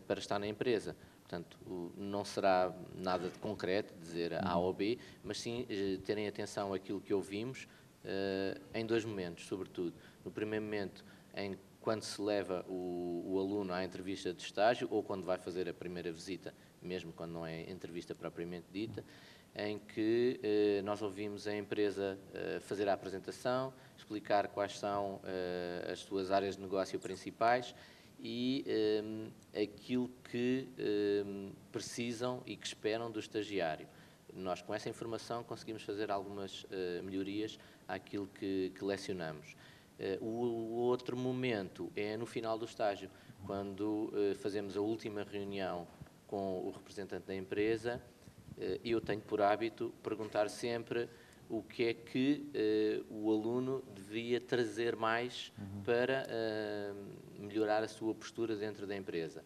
para estar na empresa. Portanto, não será nada de concreto, dizer A ou B, mas sim terem atenção àquilo que ouvimos em dois momentos, sobretudo. No primeiro momento, quando se leva o aluno à entrevista de estágio ou quando vai fazer a primeira visita, mesmo quando não é entrevista propriamente dita, em que nós ouvimos a empresa fazer a apresentação, explicar quais são as suas áreas de negócio principais e aquilo que precisam e que esperam do estagiário. Nós, com essa informação, conseguimos fazer algumas melhorias àquilo que lecionamos. O outro momento é no final do estágio, quando fazemos a última reunião com o representante da empresa. Eu tenho por hábito perguntar sempre o que é que o aluno devia trazer mais para melhorar a sua postura dentro da empresa.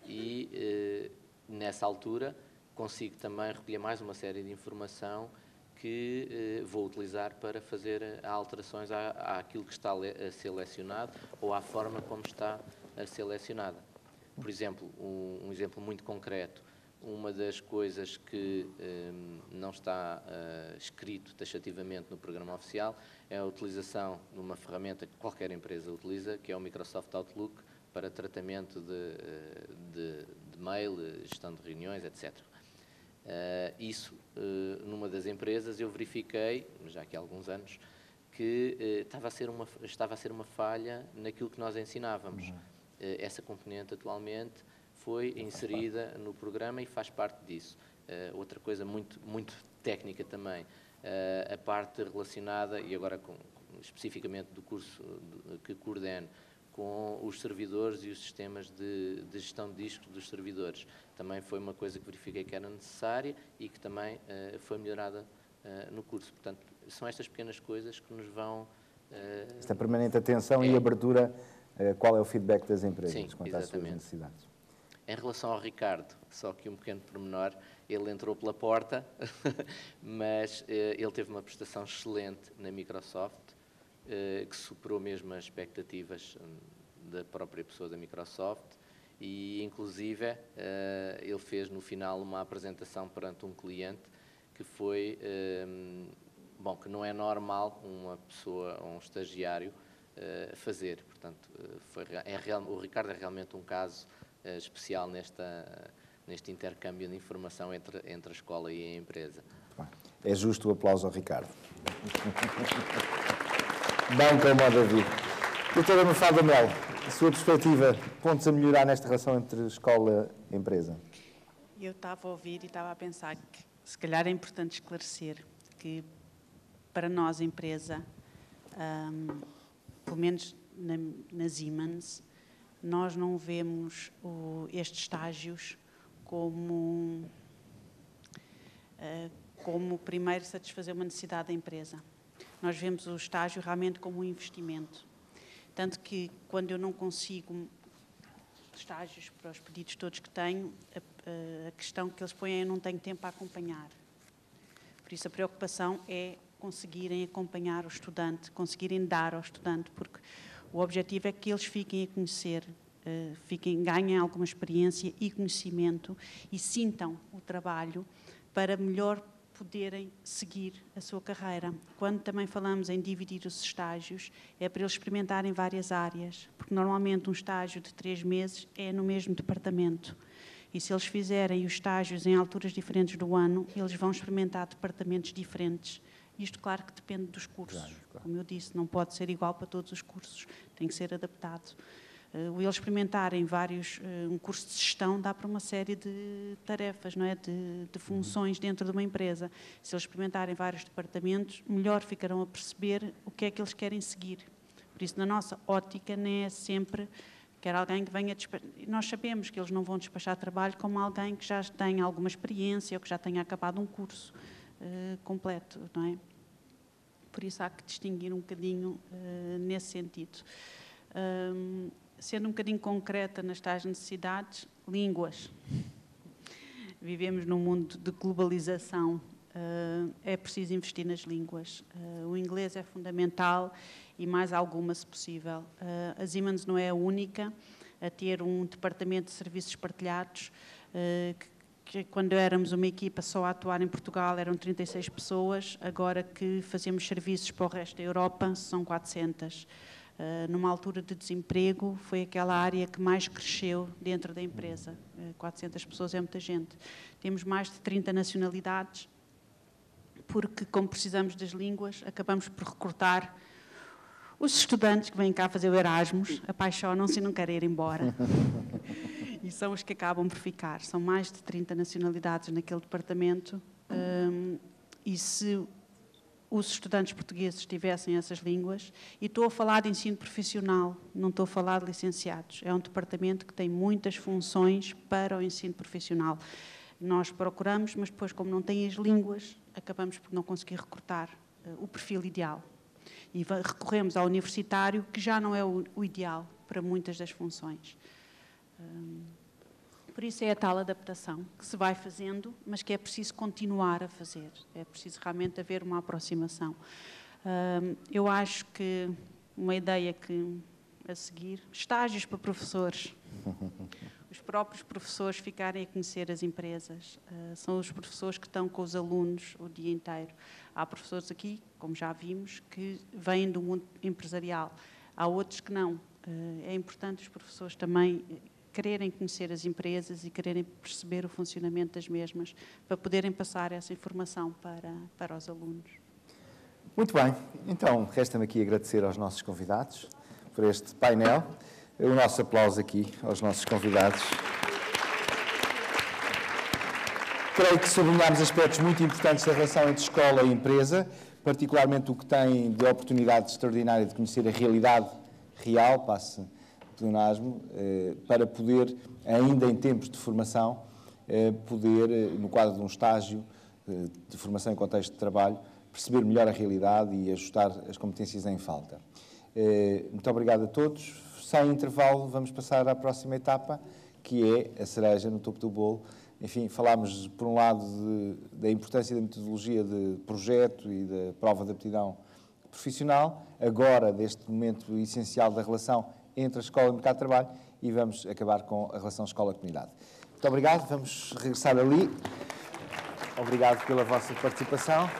E, nessa altura, consigo também recolher mais uma série de informação que vou utilizar para fazer alterações àquilo que está a ser lecionado ou à forma como está a ser lecionada. Por exemplo, um exemplo muito concreto. Uma das coisas que não está escrito taxativamente no programa oficial é a utilização de uma ferramenta que qualquer empresa utiliza, que é o Microsoft Outlook, para tratamento de mail, gestão de reuniões, etc. Isso, numa das empresas, eu verifiquei, já que há alguns anos, que estava a ser uma falha naquilo que nós ensinávamos. Essa componente, atualmente, foi inserida no programa e faz parte disso. Outra coisa muito técnica também, a parte relacionada, e agora especificamente do curso que coordeno, com os servidores e os sistemas de gestão de discos dos servidores. Também foi uma coisa que verifiquei que era necessária e que também foi melhorada no curso. Portanto, são estas pequenas coisas que nos vão... Esta permanente atenção e abertura, qual é o feedback das empresas quanto às suas necessidades? Em relação ao Ricardo, só que um pequeno pormenor, ele entrou pela porta, mas ele teve uma prestação excelente na Microsoft, que superou mesmo as expectativas da própria pessoa da Microsoft e, inclusive, ele fez no final uma apresentação perante um cliente que foi, que não é normal uma pessoa, um estagiário, fazer. Portanto, o Ricardo é realmente um caso especial neste intercâmbio de informação entre a escola e a empresa. É justo o aplauso ao Ricardo. Bem como ao David. Doutora Mafalda Melo, a sua perspectiva, pontos a melhorar nesta relação entre escola e empresa? Eu estava a ouvir e estava a pensar que se calhar é importante esclarecer que para nós, empresa, pelo menos na Siemens, nós não vemos estes estágios como primeiro satisfazer uma necessidade da empresa. Nós vemos o estágio realmente como um investimento. Tanto que, quando eu não consigo estágios para os pedidos todos que tenho, a questão que eles põem é: eu não tenho tempo para acompanhar. Por isso, a preocupação é conseguirem acompanhar o estudante, conseguirem dar ao estudante, porque o objetivo é que eles fiquem a conhecer ganhem alguma experiência e conhecimento e sintam o trabalho para melhor poderem seguir a sua carreira. Quando também falamos em dividir os estágios, é para eles experimentarem várias áreas, porque normalmente um estágio de 3 meses é no mesmo departamento. E se eles fizerem os estágios em alturas diferentes do ano, eles vão experimentar departamentos diferentes. Isto, claro, que depende dos cursos. Claro. Como eu disse, não pode ser igual para todos os cursos, tem que ser adaptado. Eles experimentarem um curso de gestão dá para uma série de tarefas, não é? de funções dentro de uma empresa. Se eles experimentarem vários departamentos, melhor ficarão a perceber o que é que eles querem seguir. Por isso, na nossa ótica, nem é sempre quer alguém que venha despachar. Nós sabemos que eles não vão despachar trabalho como alguém que já tenha alguma experiência ou que já tenha acabado um curso completo, não é? Por isso há que distinguir um bocadinho nesse sentido. Sendo um bocadinho concreta nas tais necessidades, línguas. Vivemos num mundo de globalização, é preciso investir nas línguas. O inglês é fundamental e mais alguma, se possível. A Siemens não é a única a ter um departamento de serviços partilhados, que quando éramos uma equipa só a atuar em Portugal eram 36 pessoas, agora que fazemos serviços para o resto da Europa são 400. Numa altura de desemprego, foi aquela área que mais cresceu dentro da empresa. 400 pessoas é muita gente. Temos mais de 30 nacionalidades, porque, como precisamos das línguas, acabamos por recrutar os estudantes que vêm cá fazer o Erasmus, apaixonam-se e não querem ir embora. E são os que acabam por ficar. São mais de 30 nacionalidades naquele departamento, e se os estudantes portugueses tivessem essas línguas, e estou a falar de ensino profissional, não estou a falar de licenciados, é um departamento que tem muitas funções para o ensino profissional. Nós procuramos, mas depois, como não tem as línguas, acabamos por não conseguir recrutar o perfil ideal. E recorremos ao universitário, que já não é o ideal para muitas das funções. Por isso é a tal adaptação que se vai fazendo, mas que é preciso continuar a fazer. É preciso realmente haver uma aproximação. Eu acho que uma ideia que, a seguir, estágios para professores. Os próprios professores ficarem a conhecer as empresas. São os professores que estão com os alunos o dia inteiro. Há professores aqui, como já vimos, que vêm do mundo empresarial. Há outros que não. É importante os professores também quererem conhecer as empresas e quererem perceber o funcionamento das mesmas, para poderem passar essa informação para os alunos. Muito bem. Então, resta-me aqui agradecer aos nossos convidados por este painel. O nosso aplauso aqui aos nossos convidados. Creio que sublinhámos aspectos muito importantes da relação entre escola e empresa, particularmente o que tem de oportunidade extraordinária de conhecer a realidade real, passe pleonasmo, para poder, ainda em tempos de formação, poder, no quadro de um estágio de formação em contexto de trabalho, perceber melhor a realidade e ajustar as competências em falta. Muito obrigado a todos. Sem intervalo, vamos passar à próxima etapa, que é a cereja no topo do bolo. Enfim, falámos, por um lado, da importância da metodologia de projeto e da prova de aptidão profissional, agora deste momento essencial da relação entre a escola e o mercado de trabalho, e vamos acabar com a relação escola-comunidade. Muito obrigado, vamos regressar ali. Obrigado pela vossa participação.